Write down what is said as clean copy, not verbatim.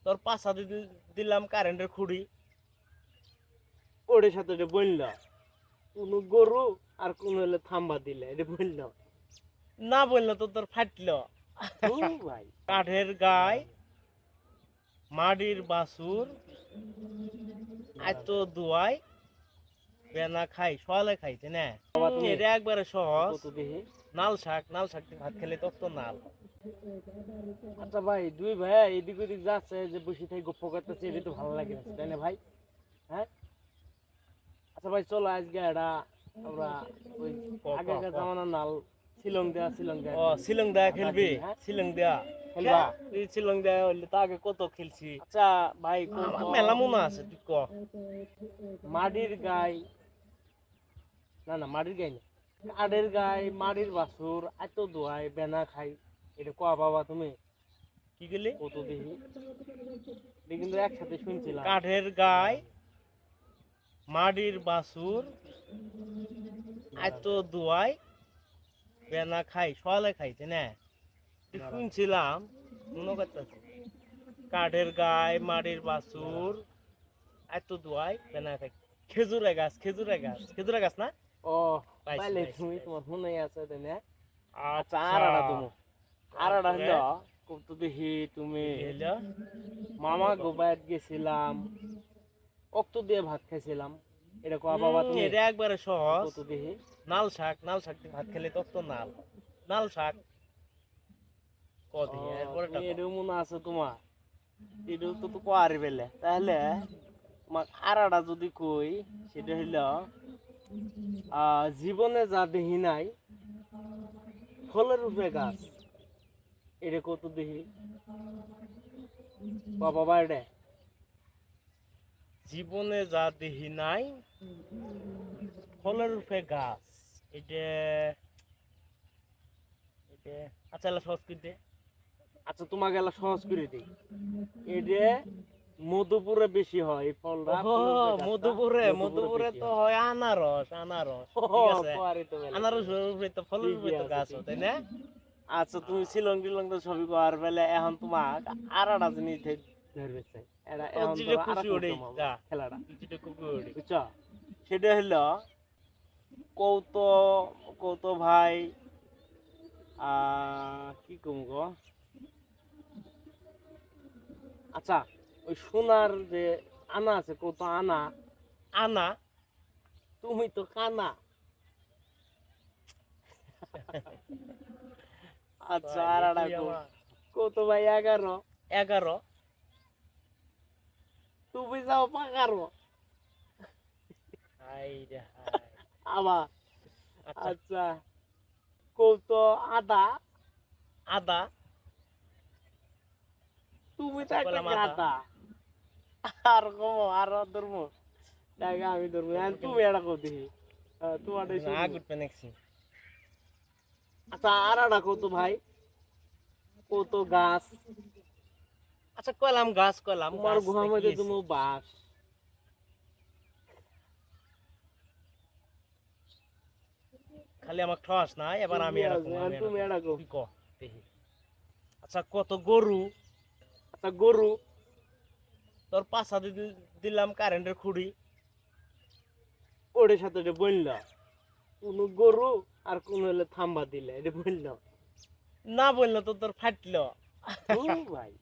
তোর পাশা দিলাম কারেন্টের খুঁড়ি। ওর সাথে এটা বলল কোন গরু আর কোন হলে থাম্বা দিলে এটা বলল। না বললো তো তোর ফাটলো। ভাই কাঠের গায় মাটির বাছুর এত দুয়াই বেনা খাই সকালে খাইছে না। বাবা তুমি এটা একবারে সহজ। কত দেখি। নাল শাক দিয়ে ভাত খেলে তত নাল। আচ্ছা ভাই দুই ভাইয়া এদিক ওদিক যাচ্ছে যে বসে থেকে গপ্প করতেছে এটা তো ভালো লাগে না তাই না ভাই? হ্যাঁ আচ্ছা ভাই চলো আজকে এটা আমরা ওই আগেকার জামানার নাল শিলং দেয়া ও শিলং দেয়া খেলবি? হ্যাঁ শিলং দেয়া খেলবা? তুই শিলং দেয়া হইলে তো আগে কত খেলছি। আচ্ছা ভাই আমার মেলা মনে আছে তুই ক। মাটির গাই না না মাটির গাই না কাঠের গাই মাটির বাছুর এত দোয়াই বেনা খাই এটা কোয়া বাবা তুমি কি গেলি? কত দেখি এটা কিন্তু একসাথে শুনছিলাম। কাঠের গায় মাটির বাছুর এত দুয়াই বেনা খাই সকালে খাইছে না। শুনছিলাম মনে করতেছি কাঠের গায়ে মাটির বাছুর এত দুয়াই বেনা খাই। খেজুরে গাছ না? ও পাইছি, পাইলে পাইছি, তুমি পাইছি। তোমার মনে আছে তাই না? আচ্ছা আচ্ছা আরাটা তুমি আরাটা তারপরে হলো কত দেখি তুমি কি হইলো? মামা গোবায়াত গেছিলাম অক্ত দিয়ে ভাত খাইছিলাম এটা কোয়া বাবা তুমি এটা একবারে সহজ। কত দেখি। নাল শাক দিয়ে ভাত খেলে তত নাল। নাল শাক কদি এরপরে তুমি এটাও মনে আছে তোমার এটাও তো তো কোয়ারি বেলে তাহলে তোমার আরাটা যদি কই সেটা হইলো জীবনে যা দেখি নাই ফলের উপরে গাছ এটা কত দেখি বাবা এটা জীবনে যা দেখি নাই ফলের রূপে গাছ। এটা এটা আচ্ছা এলা সংস্কৃতি। আচ্ছা তোমাকে এলা সহজ করে দিই এটা মধুপুরে বেশি হয় এই ফলটা মধুপুরে তো হয় আনারস। ঠিক আছে আনারসের উপরে তো ফলের উপরে তো গাছ হয়, তাই না? আচ্ছা তুমি শিলং টিলং তো ছবি করার বেলা এখন তোমাক আরাটা জিনিস ধরবে চাই এটা তোর এখন যেটা তো খুশি ওটাই যা, খেলাটা তুই যেটা খুশি ওটাই। বুঝছো সেটা হলো কৌত কৌত ভাই কি কম গো আচ্ছা ওই সোনার যে আনা আছে কত আনা আনা তুমি তো কানা আচ্ছা আর কত ভাই 11 11 তুমি যাও 15 হাই রে হাই। আবার আচ্ছা আচ্ছা কত আদা আদা তুমি তো আচ্ছা একটা কলাম আদা। গাদা আর কমো আর ধরবো দেখে আমি ধরবো তুমি এটা কো দেখি তোমারটাই শুনবো। আগ উঠবে নেক্সি। আচ্ছা আর একটা কত ভাই কত গাছ আচ্ছা কলাম গাছ কলাম তোমার গাছ গুহার কি মধ্যে আছে? তুমি বাস খালি আমার ঠস নাই এবার আমি এরকম তুমি এটা কো। তুই ক দেখি। আচ্ছা কত গরু আচ্ছা গরু তোর পাশা দিলাম কারেন্টের খুঁড়ি। ওর সাথে এটা বলল কোন গরু আর কোন হলে থাম্বা দিলে এটা বলল। না বললো তো তোর ফাটলো। ভাই